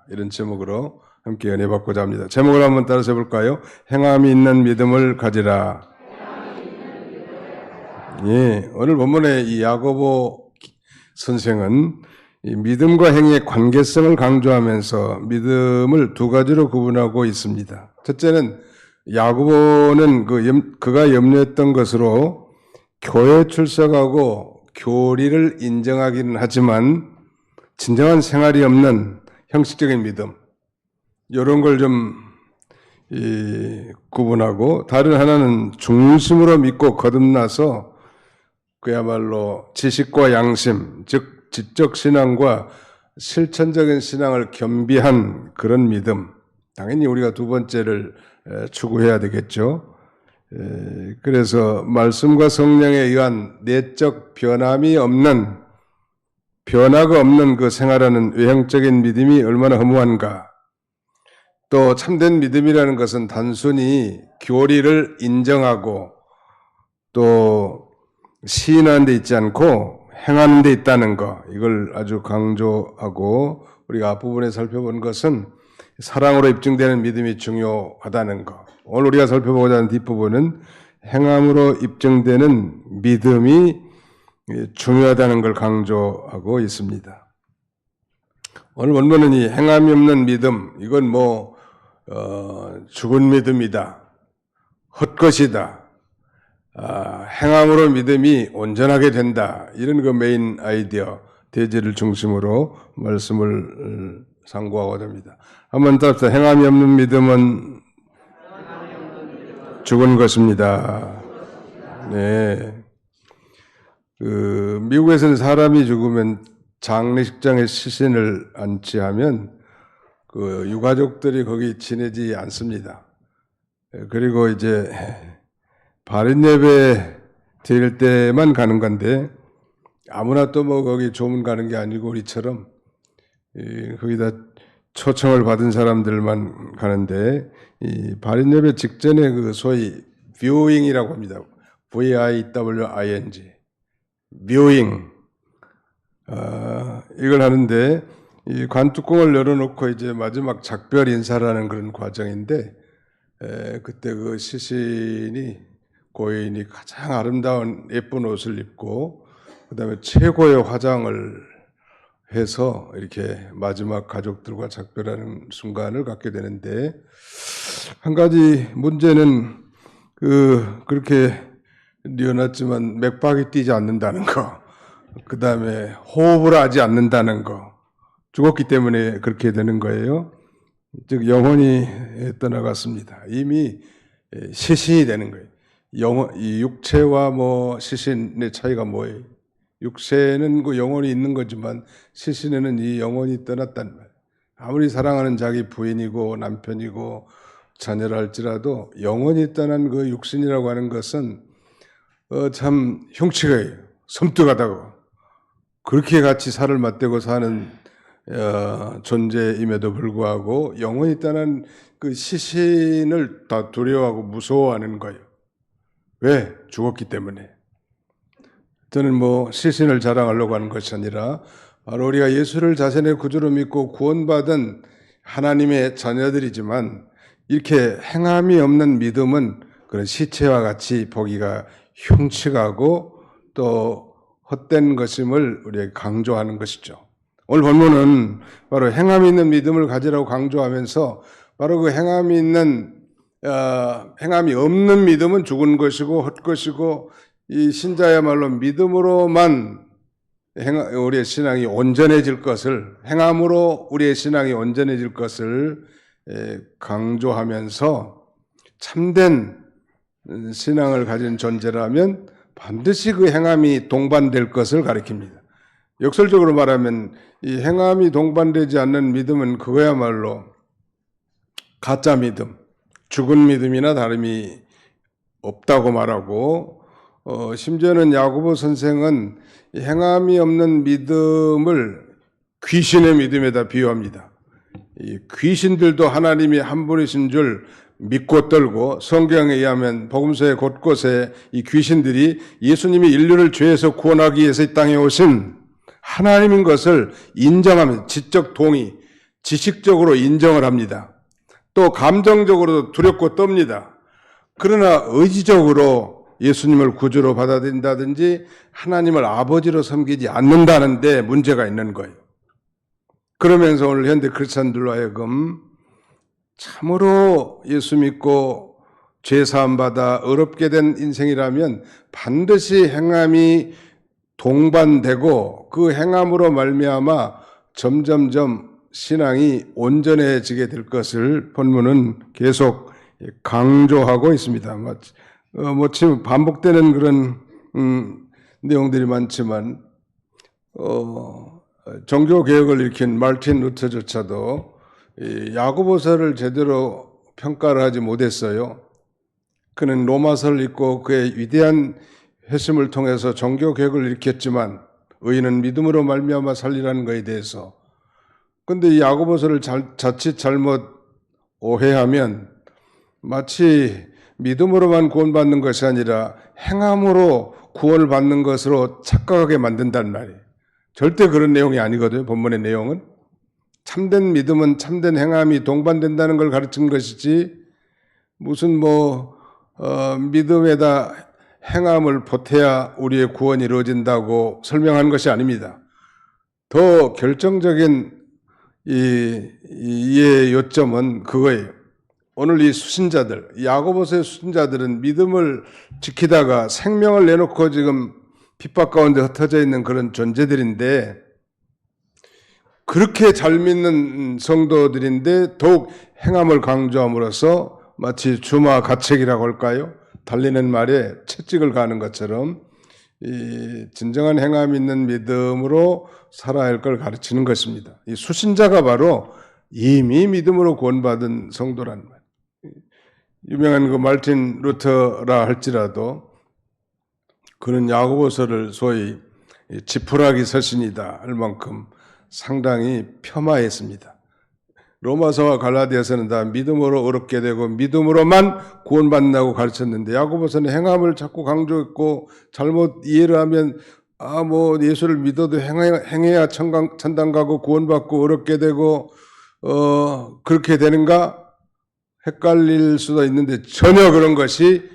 이런 제목으로 함께 은혜 받고자 합니다. 제목을 한번 따라서 해볼까요? 행함이 있는 믿음을 가지라. 예, 오늘 본문의 이 야고보 선생은 이 믿음과 행위의 관계성을 강조하면서 믿음을 두 가지로 구분하고 있습니다. 첫째는 야고보는 그가 염려했던 것으로 교회 출석하고 교리를 인정하기는 하지만 진정한 생활이 없는 형식적인 믿음, 이런 걸 좀 구분하고, 다른 하나는 중심으로 믿고 거듭나서 그야말로 지식과 양심, 즉 지적 신앙과 실천적인 신앙을 겸비한 그런 믿음, 당연히 우리가 두 번째를 추구해야 되겠죠. 그래서 말씀과 성령에 의한 내적 변화가 없는 그 생활하는 외형적인 믿음이 얼마나 허무한가. 또 참된 믿음이라는 것은 단순히 교리를 인정하고 또 시인하는 데 있지 않고 행하는 데 있다는 거, 이걸 아주 강조하고, 우리가 앞부분에 살펴본 것은 사랑으로 입증되는 믿음이 중요하다는 거. 오늘 우리가 살펴보고자 하는 뒷부분은 행함으로 입증되는 믿음이 중요하다는 걸 강조하고 있습니다. 오늘 본문은 이 행함이 없는 믿음, 이건 죽은 믿음이다, 헛것이다, 행함으로 믿음이 온전하게 된다, 이런 그 메인 아이디어, 대제를 중심으로 말씀을 상고하고자 합니다. 한번 따라서 행함이 없는 믿음은 죽은 것입니다. 네. 미국에서는 사람이 죽으면 장례식장에 시신을 안치하면 유가족들이 거기 지내지 않습니다. 그리고 이제 발인 예배 드릴 때만 가는 건데, 아무나 또 거기 조문 가는 게 아니고 우리처럼 거기다 초청을 받은 사람들만 가는데, 이 발인 예배 직전에 소위 뷰잉이라고 합니다. VIWING. 뷰잉. 이걸 하는데, 이 관뚜껑을 열어놓고 이제 마지막 작별 인사를 하는 그런 과정인데, 그때 그 고인이 가장 아름다운 예쁜 옷을 입고, 그 다음에 최고의 화장을 해서 이렇게 마지막 가족들과 작별하는 순간을 갖게 되는데, 한 가지 문제는 그렇게 뉘어놨지만 맥박이 뛰지 않는다는 거, 그 다음에 호흡을 하지 않는다는 거, 죽었기 때문에 그렇게 되는 거예요. 즉 영혼이 떠나갔습니다. 이미 시신이 되는 거예요. 이 육체와 시신의 차이가 뭐예요? 육체는 그 영혼이 있는 거지만 시신에는 이 영혼이 떠났단 말이에요. 아무리 사랑하는 자기 부인이고 남편이고 자녀라 할지라도 영혼이 떠난 그 육신이라고 하는 것은 참 흉측해요. 섬뜩하다고. 그렇게 같이 살을 맞대고 사는 존재임에도 불구하고 영혼이 떠난 그 시신을 다 두려워하고 무서워하는 거예요. 왜? 죽었기 때문에. 저는 시신을 자랑하려고 하는 것이 아니라, 바로 우리가 예수를 자신의 구주로 믿고 구원받은 하나님의 자녀들이지만, 이렇게 행함이 없는 믿음은 그런 시체와 같이 보기가 흉측하고 또 헛된 것임을 우리에게 강조하는 것이죠. 오늘 본문은 바로 행함이 있는 믿음을 가지라고 강조하면서, 바로 그 행함이 없는 믿음은 죽은 것이고 헛것이고, 이 신자야말로 믿음으로만 우리의 신앙이 온전해질 것을, 행함으로 우리의 신앙이 온전해질 것을 강조하면서, 참된 신앙을 가진 존재라면 반드시 그 행함이 동반될 것을 가리킵니다. 역설적으로 말하면 이 행함이 동반되지 않는 믿음은 그거야말로 가짜 믿음, 죽은 믿음이나 다름이 없다고 말하고, 심지어는 야고보 선생은 행함이 없는 믿음을 귀신의 믿음에다 비유합니다. 이 귀신들도 하나님이 한 분이신 줄 믿고 떨고, 성경에 의하면 복음서의 곳곳에 이 귀신들이 예수님이 인류를 죄에서 구원하기 위해서 이 땅에 오신 하나님인 것을 인정하면서 지적 동의, 지식적으로 인정을 합니다. 또 감정적으로도 두렵고 떱니다. 그러나 의지적으로 예수님을 구주로 받아들인다든지 하나님을 아버지로 섬기지 않는다는데 문제가 있는 거예요. 그러면서 오늘 현대 크리스찬들로 하여금 참으로 예수 믿고 죄사함 받아 어렵게 된 인생이라면 반드시 행함이 동반되고 그 행함으로 말미암아 점점점 신앙이 온전해지게 될 것을 본문은 계속 강조하고 있습니다. 지금 반복되는 그런 내용들이 많지만 종교 개혁을 일으킨 마르틴 루터조차도 야고보서를 제대로 평가를 하지 못했어요. 그는 로마서를 읽고 그의 위대한 회심을 통해서 종교 개혁을 일으켰지만 의인은 믿음으로 말미암아 살리라는 것에 대해서, 그런데 이 야고보서를 자칫 잘못 오해하면 마치 믿음으로만 구원받는 것이 아니라 행함으로 구원을 받는 것으로 착각하게 만든단 말이에요. 절대 그런 내용이 아니거든요. 본문의 내용은 참된 믿음은 참된 행함이 동반된다는 걸 가르친 것이지 무슨 믿음에다 행함을 보태야 우리의 구원이 이루어진다고 설명한 것이 아닙니다. 더 결정적인 이의 요점은 그거예요. 오늘 이 수신자들, 야고보서의 수신자들은 믿음을 지키다가 생명을 내놓고 지금 핍박 가운데 흩어져 있는 그런 존재들인데, 그렇게 잘 믿는 성도들인데 더욱 행함을 강조함으로써 마치 주마 가책이라고 할까요? 달리는 말에 채찍을 가는 것처럼 이 진정한 행함 있는 믿음으로 살아야 할 걸 가르치는 것입니다. 이 수신자가 바로 이미 믿음으로 구원받은 성도란 말. 유명한 그 마르틴 루터라 할지라도 그는 야고보서를 소위 지푸라기 서신이다 할 만큼 상당히 폄하했습니다. 로마서와 갈라디아서는 다 믿음으로 어렵게 되고 믿음으로만 구원받는다고 가르쳤는데 야고보서는 행함을 자꾸 강조했고, 잘못 이해를 하면 예수를 믿어도 행해야 천당 가고 구원받고 어렵게 되고 그렇게 되는가 헷갈릴 수도 있는데 전혀 그런 것이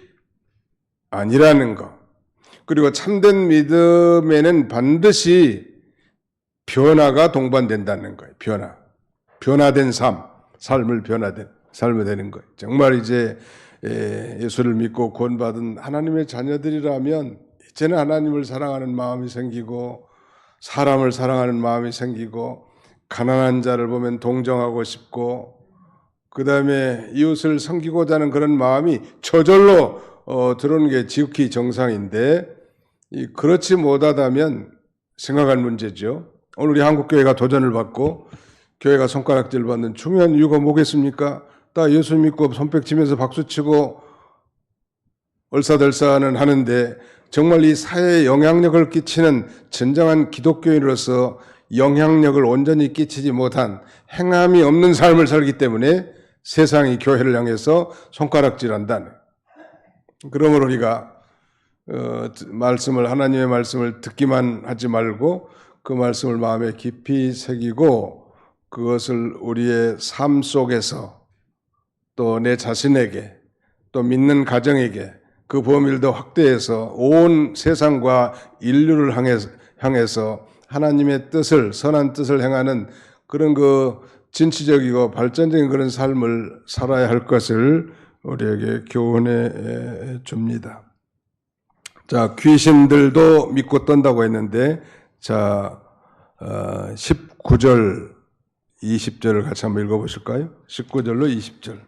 아니라는 것. 그리고 참된 믿음에는 반드시 변화가 동반된다는 거예요. 변화된 삶을 변화된 삶이 되는 거예요. 정말 이제 예수를 믿고 구원받은 하나님의 자녀들이라면 이제는 하나님을 사랑하는 마음이 생기고 사람을 사랑하는 마음이 생기고 가난한 자를 보면 동정하고 싶고 그 다음에 이웃을 섬기고자 하는 그런 마음이 저절로 들어오는 게 지극히 정상인데, 그렇지 못하다면 생각할 문제죠. 오늘 우리 한국교회가 도전을 받고 교회가 손가락질 받는 중요한 이유가 뭐겠습니까? 다 예수 믿고 손뼉 치면서 박수치고 얼싸들싸는 하는데 정말 이 사회에 영향력을 끼치는 진정한 기독교인으로서 영향력을 온전히 끼치지 못한 행함이 없는 삶을 살기 때문에 세상이 교회를 향해서 손가락질한다는. 그러므로 우리가 하나님의 말씀을 듣기만 하지 말고 그 말씀을 마음에 깊이 새기고 그것을 우리의 삶 속에서 또 내 자신에게 또 믿는 가정에게 그 범위를 더 확대해서 온 세상과 인류를 향해서 하나님의 뜻을, 선한 뜻을 행하는 그런 진취적이고 발전적인 그런 삶을 살아야 할 것을 우리에게 교훈해 줍니다. 자, 귀신들도 믿고 떤다고 했는데, 19절, 20절을 같이 한번 읽어보실까요? 19절로 20절.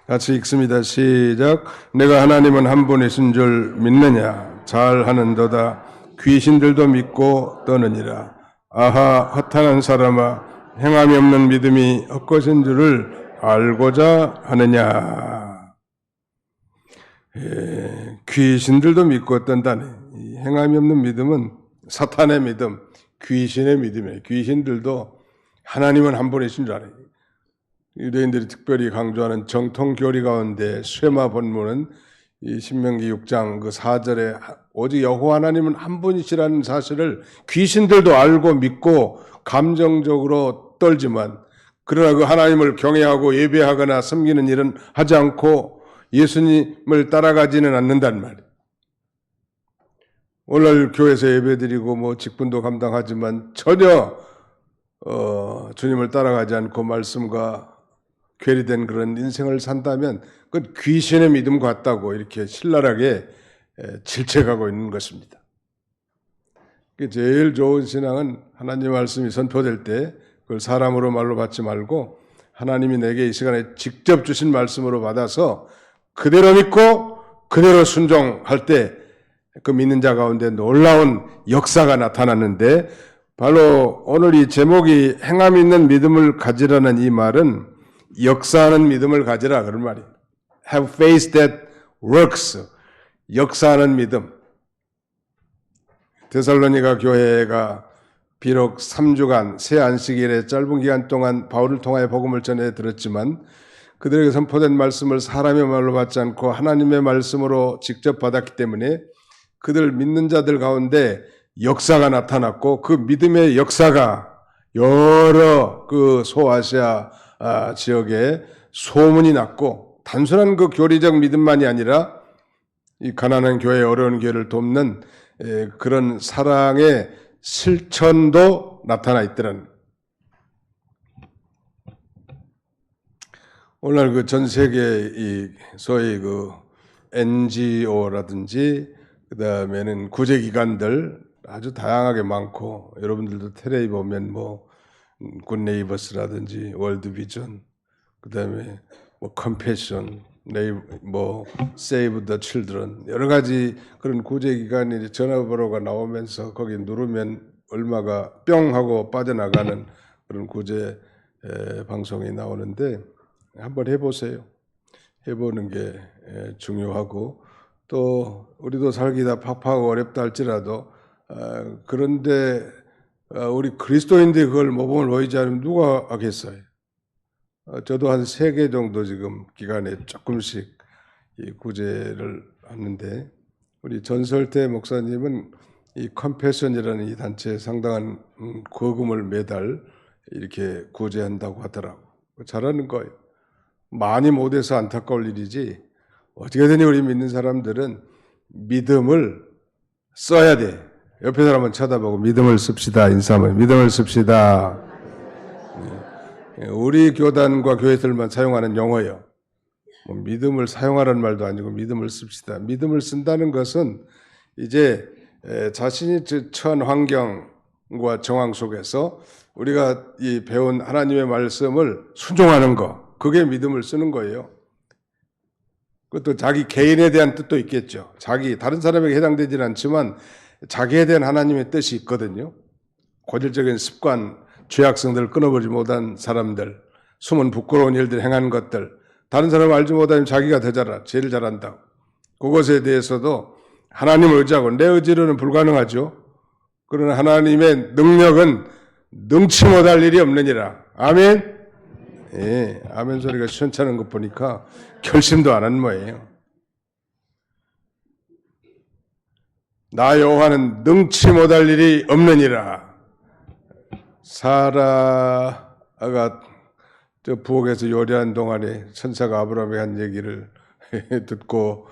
같이 읽습니다. 시작. 내가 하나님은 한 분이신 줄 믿느냐? 잘하는도다. 귀신들도 믿고 떠느니라. 아하, 허탄한 사람아, 행함이 없는 믿음이 헛것인 줄을 알고자 하느냐. 귀신들도 믿고 떤다네. 행함이 없는 믿음은 사탄의 믿음, 귀신의 믿음이에요. 귀신들도 하나님은 한 분이신 줄 알아요. 유대인들이 특별히 강조하는 정통 교리 가운데 쉐마 본문은 이 신명기 6장 4절에 오직 여호와 하나님은 한 분이시라는 사실을 귀신들도 알고 믿고 감정적으로 떨지만 그러나 그 하나님을 경외하고 예배하거나 섬기는 일은 하지 않고 예수님을 따라가지는 않는단 말이에요. 오늘 교회에서 예배드리고 뭐 직분도 감당하지만 전혀 주님을 따라가지 않고 말씀과 괴리된 그런 인생을 산다면 그건 귀신의 믿음 같다고 이렇게 신랄하게 질책하고 있는 것입니다. 제일 좋은 신앙은 하나님 말씀이 선포될 때 그걸 사람으로 말로 받지 말고 하나님이 내게 이 시간에 직접 주신 말씀으로 받아서 그대로 믿고 그대로 순종할 때 그 믿는 자 가운데 놀라운 역사가 나타났는데 바로 오늘 이 제목이 행함 있는 믿음을 가지라는 이 말은 역사하는 믿음을 가지라 그런 말이에요. Have faith that works. 역사하는 믿음. 데살로니가 교회가 비록 3주간 새 안식일의 짧은 기간 동안 바울을 통하여 복음을 전해 들었지만 그들에게 선포된 말씀을 사람의 말로 받지 않고 하나님의 말씀으로 직접 받았기 때문에 그들 믿는 자들 가운데 역사가 나타났고 그 믿음의 역사가 여러 그 소아시아 지역에 소문이 났고 단순한 그 교리적 믿음만이 아니라 이 가난한 교회, 어려운 교회를 돕는 그런 사랑의 실천도 나타나 있더란. 오늘 그 전 세계 이 소위 그 NGO라든지 그 다음에는 구제기관들 아주 다양하게 많고 여러분들도 텔레비 보면 뭐 굿네이버스라든지 월드비전 그 다음에 뭐 컴패션 뭐 세이브 더 칠드런 여러 가지 그런 구제기관이 전화번호가 나오면서 거기 누르면 얼마가 뿅 하고 빠져나가는 그런 구제 방송이 나오는데 한번 해보세요. 해보는 게 중요하고 또 우리도 살기다 팍팍하고 어렵다 할지라도 그런데 우리 그리스도인들이 그걸 모범을 보이지 않으면 누가 하겠어요? 저도 한 3개 정도 지금 기간에 조금씩 이 구제를 하는데 우리 전설태 목사님은 이 컴패션이라는 이 단체에 상당한 거금을 매달 이렇게 구제한다고 하더라고. 잘하는 거예요. 많이 못해서 안타까울 일이지 어떻게든 우리 믿는 사람들은 믿음을 써야 돼. 옆에 사람 한번 쳐다보고 믿음을 씁시다. 인사하면 믿음을 씁시다. 우리 교단과 교회들만 사용하는 용어예요. 뭐 믿음을 사용하라는 말도 아니고 믿음을 씁시다. 믿음을 쓴다는 것은 이제 자신이 처한 환경과 정황 속에서 우리가 이 배운 하나님의 말씀을 순종하는 거, 그게 믿음을 쓰는 거예요. 그것도 자기 개인에 대한 뜻도 있겠죠. 다른 사람에게 해당되지는 않지만 자기에 대한 하나님의 뜻이 있거든요. 고질적인 습관, 죄악성들을 끊어버리지 못한 사람들, 숨은 부끄러운 일들 행하는 것들, 다른 사람 알지 못하면 자기가 더 제일 잘한다. 그것에 대해서도 하나님을 의지하고 내 의지로는 불가능하죠. 그러나 하나님의 능력은 능치 못할 일이 없느니라. 아멘? 예, 아멘 소리가 시원찮은 것 보니까 결심도 안 한 모양이에요. 나 여호와는 능치 못할 일이 없느니라. 사라가 저 부엌에서 요리하는 동안에 천사가 아브라함에게 한 얘기를 듣고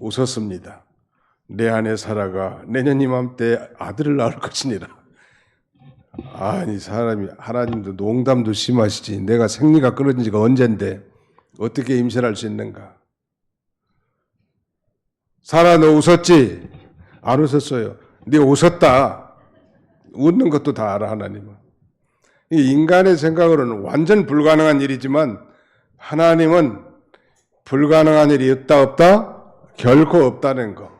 웃었습니다. 내 아내 사라가 내년 이맘때 아들을 낳을 것이니라. 아니 사람이 하나님도 농담도 심하시지. 내가 생리가 끊어진 지가 언젠데 어떻게 임신할 수 있는가. 사라 너 웃었지? 안 웃었어요. 네가 웃었다. 웃는 것도 다 알아 하나님은. 이 인간의 생각으로는 완전 불가능한 일이지만 하나님은 불가능한 일이 있다 없다? 결코 없다는 거.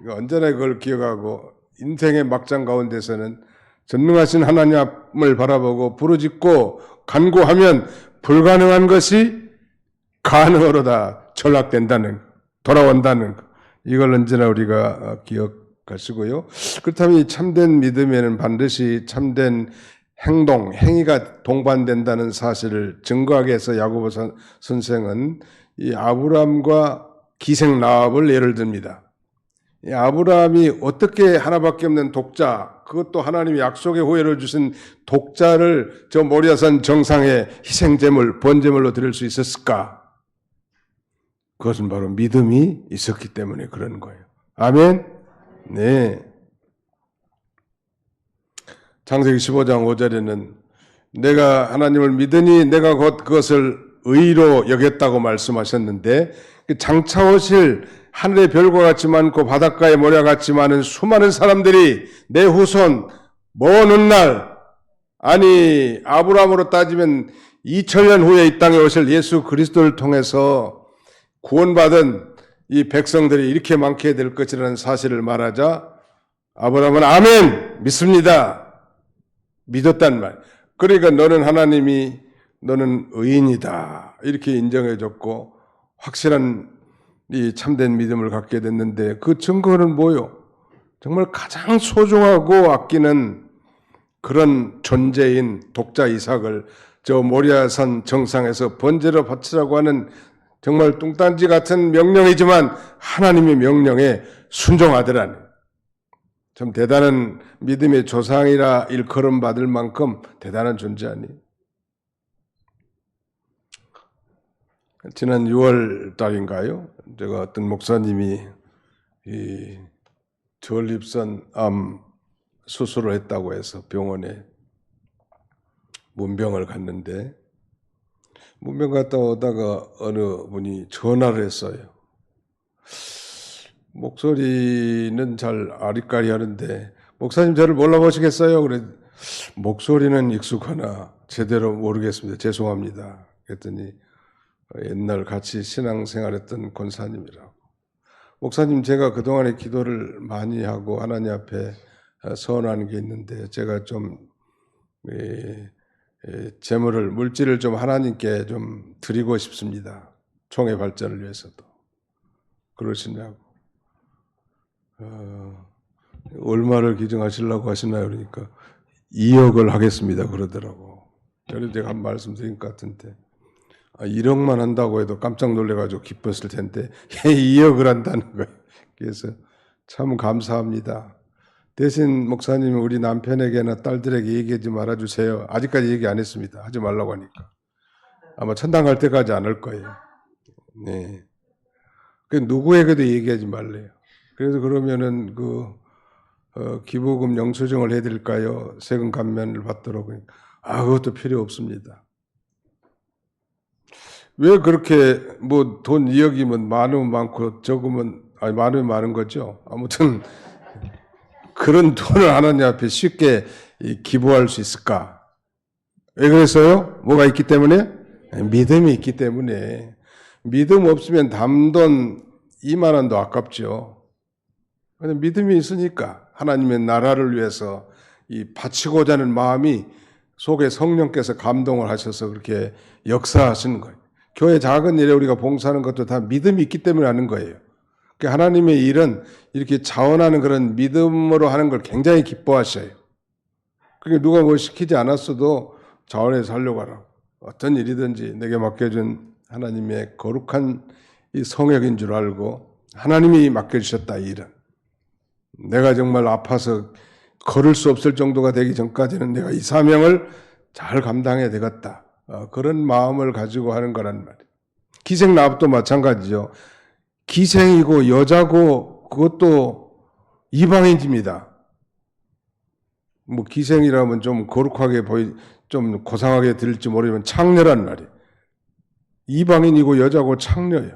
언제나 그걸 기억하고 인생의 막장 가운데서는 전능하신 하나님을 바라보고 부르짖고 간구하면 불가능한 것이 가능으로다 전락된다는 돌아온다는 것. 이걸 언제나 우리가 기억하시고요. 그렇다면 이 참된 믿음에는 반드시 참된 행동, 행위가 동반된다는 사실을 증거하기 위해서 야고보 선생은 이 아브라함과 기생 라합을 예를 듭니다. 이 아브라함이 어떻게 하나밖에 없는 독자, 그것도 하나님이 약속의 후예를 주신 독자를 저 모리아산 정상에 희생제물, 번제물로 드릴 수 있었을까? 그것은 바로 믿음이 있었기 때문에 그런 거예요. 아멘? 네. 창세기 15장 5절에는 내가 하나님을 믿으니 내가 곧 그것을 의로 여겼다고 말씀하셨는데, 장차 오실 하늘의 별과 같이 많고 바닷가의 모래와 같이 많은 수많은 사람들이 내 후손 먼 훗날, 아니 아브라함으로 따지면 2000년 후에 이 땅에 오실 예수 그리스도를 통해서 구원받은 이 백성들이 이렇게 많게 될 것이라는 사실을 말하자 아브라함은 아멘, 믿습니다, 믿었단 말. 그러니까 너는 하나님이, 너는 의인이다 이렇게 인정해 줬고 확실한 이 참된 믿음을 갖게 됐는데, 그 증거는 뭐요? 정말 가장 소중하고 아끼는 그런 존재인 독자 이삭을 저 모리아산 정상에서 번제로 바치라고 하는 정말 뚱딴지 같은 명령이지만 하나님의 명령에 순종하더라니. 참 대단한 믿음의 조상이라 일컬음 받을 만큼 대단한 존재 아니에요. 지난 6월 달인가요? 제가 어떤 목사님이 이 전립선 암 수술을 했다고 해서 병원에 문병을 갔는데, 문병 갔다 오다가 어느 분이 전화를 했어요. 목소리는 잘 아리까리하는데 목사님 저를 몰라보시겠어요? 그래, 목소리는 익숙하나 제대로 모르겠습니다. 죄송합니다. 그랬더니 옛날 같이 신앙생활했던 권사님이라고. 목사님, 제가 그동안에 기도를 많이 하고 하나님 앞에 서원하는 게 있는데 제가 좀 재물을, 물질을 좀 하나님께 좀 드리고 싶습니다. 총회 발전을 위해서도. 그러시냐고. 얼마를 기증하시려고 하시나요? 그러니까 2억을 하겠습니다 그러더라고. 그래서 제가 한 말씀 드린 것 같은데, 1억만 한다고 해도 깜짝 놀래가지고 기뻤을 텐데 2억을 한다는 거예요. 그래서 참 감사합니다. 대신 목사님이 우리 남편에게나 딸들에게 얘기하지 말아주세요. 아직까지 얘기 안 했습니다. 하지 말라고 하니까. 아마 천당 갈 때까지 안 할 거예요. 네. 그 누구에게도 얘기하지 말래요. 그래서 그러면은 기부금 영수증을 해드릴까요? 세금 감면을 받도록. 그것도 필요 없습니다. 왜 그렇게 뭐 돈 2억이면 많으면 많고 적으면 많으면 많은 거죠. 아무튼 그런 돈을 하나님 앞에 쉽게 기부할 수 있을까? 왜 그랬어요? 뭐가 있기 때문에? 믿음이 있기 때문에. 믿음 없으면 담돈 2만 원도 아깝죠. 근데 믿음이 있으니까 하나님의 나라를 위해서 이 바치고자 하는 마음이 속에 성령께서 감동을 하셔서 그렇게 역사하시는 거예요. 교회 작은 일에 우리가 봉사하는 것도 다 믿음이 있기 때문에 하는 거예요. 하나님의 일은 이렇게 자원하는 그런 믿음으로 하는 걸 굉장히 기뻐하셔요. 그게 누가 뭐 시키지 않았어도 자원해서 하려고 하라고. 어떤 일이든지 내게 맡겨준 하나님의 거룩한 이 성역인 줄 알고 하나님이 맡겨주셨다, 이 일은. 내가 정말 아파서 걸을 수 없을 정도가 되기 전까지는 내가 이 사명을 잘 감당해야 되겠다. 그런 마음을 가지고 하는 거란 말이에요. 기생나합도 마찬가지죠. 기생이고 여자고 그것도 이방인입니다. 뭐 기생이라면 좀 거룩하게 좀 고상하게 들릴지 모르지만 창녀란 말이에요. 이방인이고 여자고 창녀예요.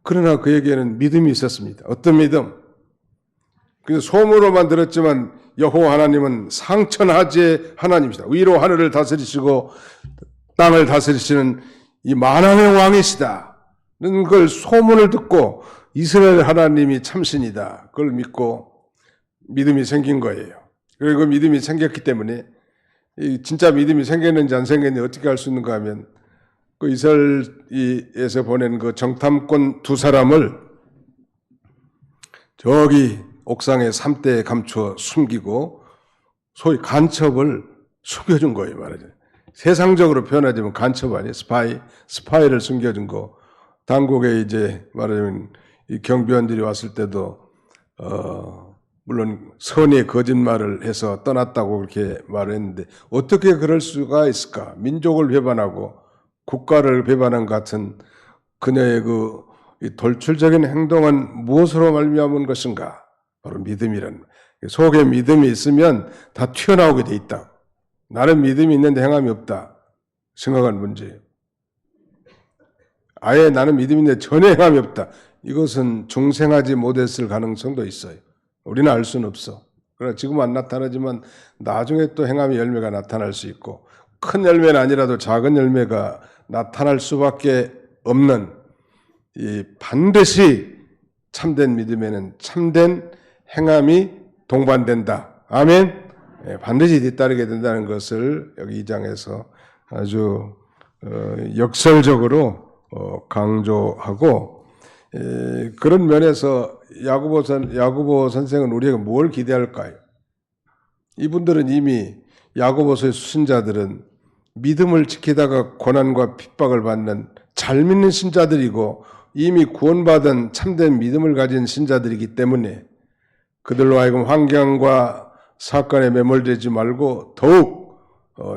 그러나 그에게는 믿음이 있었습니다. 어떤 믿음? 그래서 소문으로만 들었지만 여호와 하나님은 상천하지의 하나님이시다. 위로 하늘을 다스리시고 땅을 다스리시는 이 만왕의 왕이시다. 그걸 소문을 듣고 이스라엘 하나님이 참신이다. 그걸 믿고 믿음이 생긴 거예요. 그리고 믿음이 생겼기 때문에 진짜 믿음이 생겼는지 안 생겼는지 어떻게 알 수 있는가 하면 그 이스라엘에서 보낸 그 정탐꾼 두 사람을 저기 옥상에 삼대에 감추어 숨기고 소위 간첩을 숨겨준 거예요, 말하자면. 세상적으로 표현하자면 간첩 아니에요. 스파이를 숨겨준 거. 당국에 이제 말하자면 이 경비원들이 왔을 때도 물론 선의 거짓말을 해서 떠났다고 그렇게 말했는데 어떻게 그럴 수가 있을까? 민족을 배반하고 국가를 배반한 같은 그녀의 이 돌출적인 행동은 무엇으로 말미암은 것인가? 바로 믿음이란 속에 믿음이 있으면 다 튀어나오게 돼 있다. 나는 믿음이 있는데 행함이 없다. 생각한 문제예요. 아예 나는 믿음이 있는데 전혀 행함이 없다. 이것은 중생하지 못했을 가능성도 있어요. 우리는 알 수는 없어. 그러나 지금 안 나타나지만 나중에 또 행함의 열매가 나타날 수 있고 큰 열매는 아니라도 작은 열매가 나타날 수밖에 없는 이 반드시 참된 믿음에는 참된 행함이 동반된다. 아멘. 반드시 뒤따르게 된다는 것을 여기 2장에서 아주 역설적으로 강조하고 그런 면에서 야고보 선생은 우리에게 뭘 기대할까요? 이분들은 이미 야고보서의 수신자들은 믿음을 지키다가 고난과 핍박을 받는 잘 믿는 신자들이고 이미 구원받은 참된 믿음을 가진 신자들이기 때문에 그들로 하여금 환경과 사건에 매몰되지 말고 더욱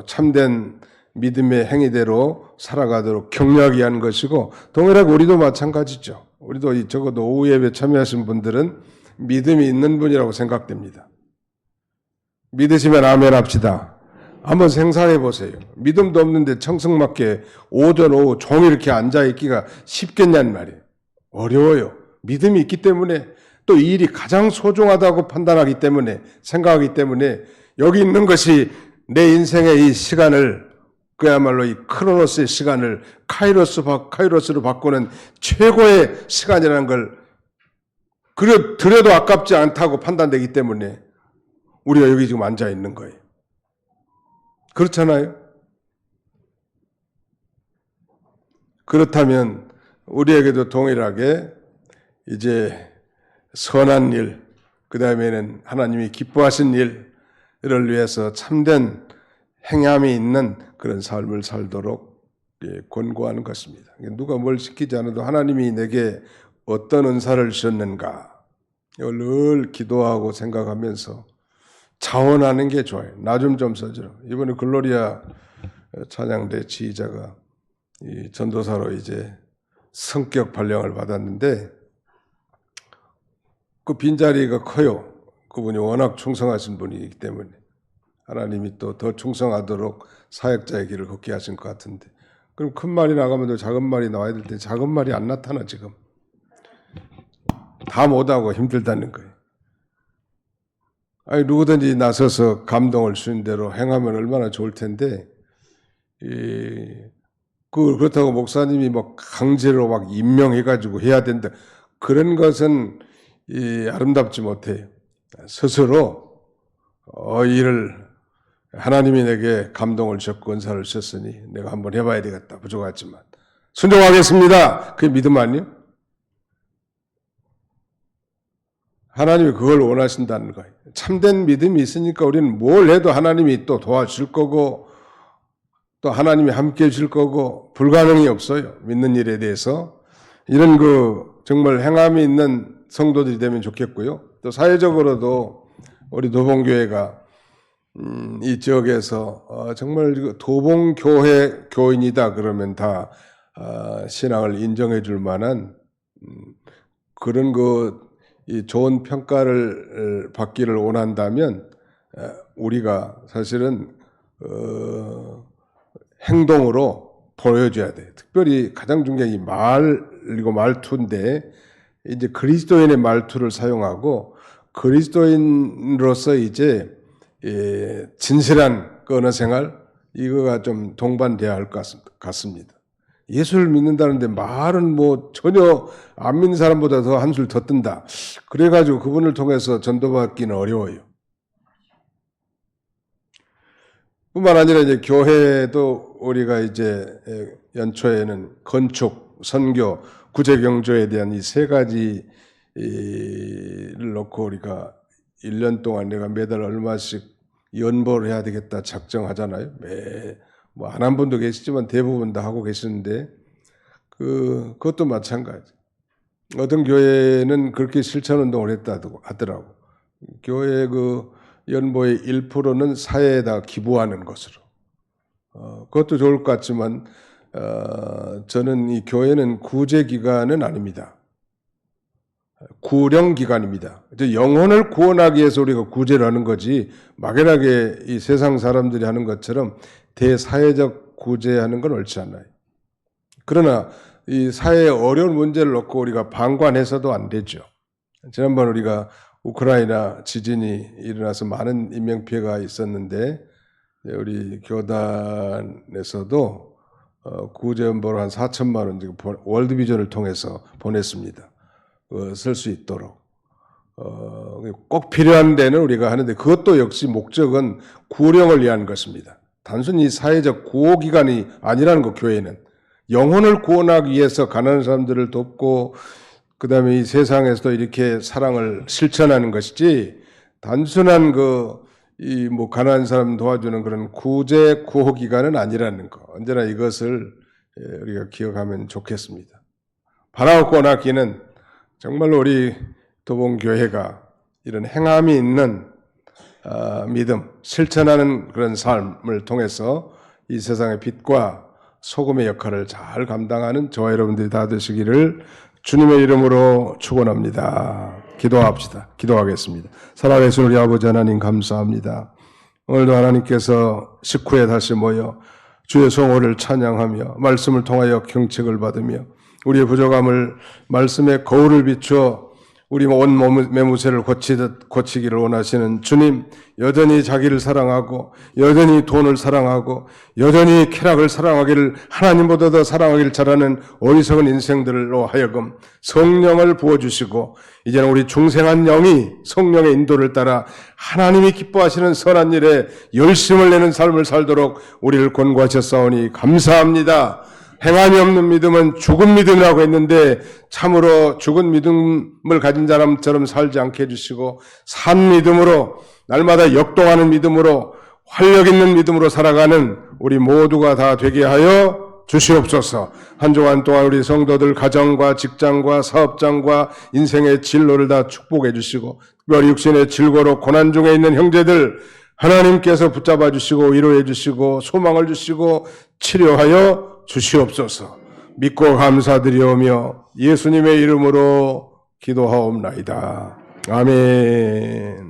참된 믿음의 행위대로 살아가도록 격려하기 위한 것이고 동일하게 우리도 마찬가지죠. 우리도 적어도 오후 예배 참여하신 분들은 믿음이 있는 분이라고 생각됩니다. 믿으시면 아멘 합시다. 한번 생각해 보세요. 믿음도 없는데 청승맞게 오전 오후 종일 이렇게 앉아있기가 쉽겠냐는 말이에요. 어려워요. 믿음이 있기 때문에 또 이 일이 가장 소중하다고 판단하기 때문에 생각하기 때문에 여기 있는 것이 내 인생의 이 시간을 그야말로 이 크로노스의 시간을 카이로스로 바꾸는 최고의 시간이라는 걸 들여도 아깝지 않다고 판단되기 때문에 우리가 여기 지금 앉아 있는 거예요. 그렇잖아요? 그렇다면 우리에게도 동일하게 이제 선한 일, 그 다음에는 하나님이 기뻐하신 일을 위해서 참된 행함이 있는 그런 삶을 살도록 권고하는 것입니다. 누가 뭘 시키지 않아도 하나님이 내게 어떤 은사를 주셨는가 이걸 늘 기도하고 생각하면서 자원하는 게 좋아요. 나 좀 써주라. 이번에 글로리아 찬양대 지휘자가 이 전도사로 이제 성격 발령을 받았는데 그 빈자리가 커요. 그분이 워낙 충성하신 분이기 때문에 하나님이 또 더 충성하도록 사역자의 길을 걷게 하신 것 같은데 그럼 큰 말이 나가면 작은 말이 나와야 될 때 작은 말이 안 나타나 지금. 다 못하고 힘들다는 거예요. 아니 누구든지 나서서 감동을 주는 대로 행하면 얼마나 좋을 텐데 그렇다고 목사님이 막 강제로 막 임명해가지고 해야 된다. 그런 것은 아름답지 못해요. 스스로 일을 하나님이 내게 감동을 주셨고 은사를 주셨으니 내가 한번 해봐야 되겠다. 부족하지만 순종하겠습니다. 그게 믿음 아니에요? 하나님이 그걸 원하신다는 거예요. 참된 믿음이 있으니까 우리는 뭘 해도 하나님이 또 도와줄 거고 또 하나님이 함께해 줄 거고 불가능이 없어요. 믿는 일에 대해서. 이런 정말 행함이 있는 성도들이 되면 좋겠고요. 또 사회적으로도 우리 도봉교회가 이 지역에서 정말 도봉교회 교인이다 그러면 다 신앙을 인정해 줄 만한 그런 이 좋은 평가를 받기를 원한다면 우리가 사실은 행동으로 보여줘야 돼. 특별히 가장 중요한 이 그리고 말투인데 이제 그리스도인의 말투를 사용하고 그리스도인으로서 이제 진실한 언어 생활 이거가 좀 동반돼야 할 것 같습니다. 예수를 믿는다는데 말은 전혀 안 믿는 사람보다 더 한술 더 뜬다. 그래가지고 그분을 통해서 전도받기는 어려워요. 뿐만 아니라 이제 교회도 우리가 이제 연초에는 건축, 선교, 구제경조에 대한 이 세 가지를 놓고 우리가 1년 동안 내가 매달 얼마씩 연보를 해야 되겠다 작정하잖아요. 안 한 분도 계시지만 대부분 다 하고 계시는데 그것도 마찬가지. 어떤 교회는 그렇게 실천 운동을 했다 하더라고. 교회 그 연보의 1%는 사회에다 기부하는 것으로. 그것도 좋을 것 같지만 저는 이 교회는 구제 기관은 아닙니다. 구령 기관입니다. 영혼을 구원하기 위해서 우리가 구제를 하는 거지 막연하게 이 세상 사람들이 하는 것처럼 대사회적 구제하는 건 옳지 않아요. 그러나 이 사회의 어려운 문제를 놓고 우리가 방관해서도 안 되죠. 지난번 우리가 우크라이나 지진이 일어나서 많은 인명피해가 있었는데 우리 교단에서도 구제연보를 한 4천만 원 지금 월드비전을 통해서 보냈습니다. 쓸 수 있도록. 꼭 필요한 데는 우리가 하는데 그것도 역시 목적은 구령을 위한 것입니다. 단순히 사회적 구호기관이 아니라는 거, 교회는. 영혼을 구원하기 위해서 가난한 사람들을 돕고 그 다음에 이 세상에서도 이렇게 사랑을 실천하는 것이지 단순한 가난한 사람 도와주는 그런 구제 구호기관은 아니라는 거. 언제나 이것을 우리가 기억하면 좋겠습니다. 바라고 낳기는 정말로 우리 도봉교회가 이런 행함이 있는 믿음, 실천하는 그런 삶을 통해서 이 세상의 빛과 소금의 역할을 잘 감당하는 저와 여러분들이 다 되시기를 주님의 이름으로 축원합니다. 기도합시다. 기도하겠습니다. 살아계신 우리 아버지 하나님 감사합니다. 오늘도 하나님께서 식후에 다시 모여 주의 성호를 찬양하며 말씀을 통하여 경책을 받으며 우리의 부족함을 말씀의 거울을 비추어 우리 온 매무새를 고치기를 원하시는 주님, 여전히 자기를 사랑하고 여전히 돈을 사랑하고 여전히 쾌락을 사랑하기를 하나님보다 더 사랑하기를 잘하는 어리석은 인생들로 하여금 성령을 부어주시고 이제는 우리 중생한 영이 성령의 인도를 따라 하나님이 기뻐하시는 선한 일에 열심을 내는 삶을 살도록 우리를 권고하셨사오니 감사합니다. 행함이 없는 믿음은 죽은 믿음이라고 했는데 참으로 죽은 믿음을 가진 사람처럼 살지 않게 해주시고 산 믿음으로 날마다 역동하는 믿음으로 활력 있는 믿음으로 살아가는 우리 모두가 다 되게 하여 주시옵소서. 한 주간 동안 우리 성도들 가정과 직장과 사업장과 인생의 진로를 다 축복해 주시고 특별히 육신의 질고로 고난 중에 있는 형제들 하나님께서 붙잡아 주시고 위로해 주시고 소망을 주시고 치료하여 주시옵소서. 믿고 감사드리오며 예수님의 이름으로 기도하옵나이다. 아멘.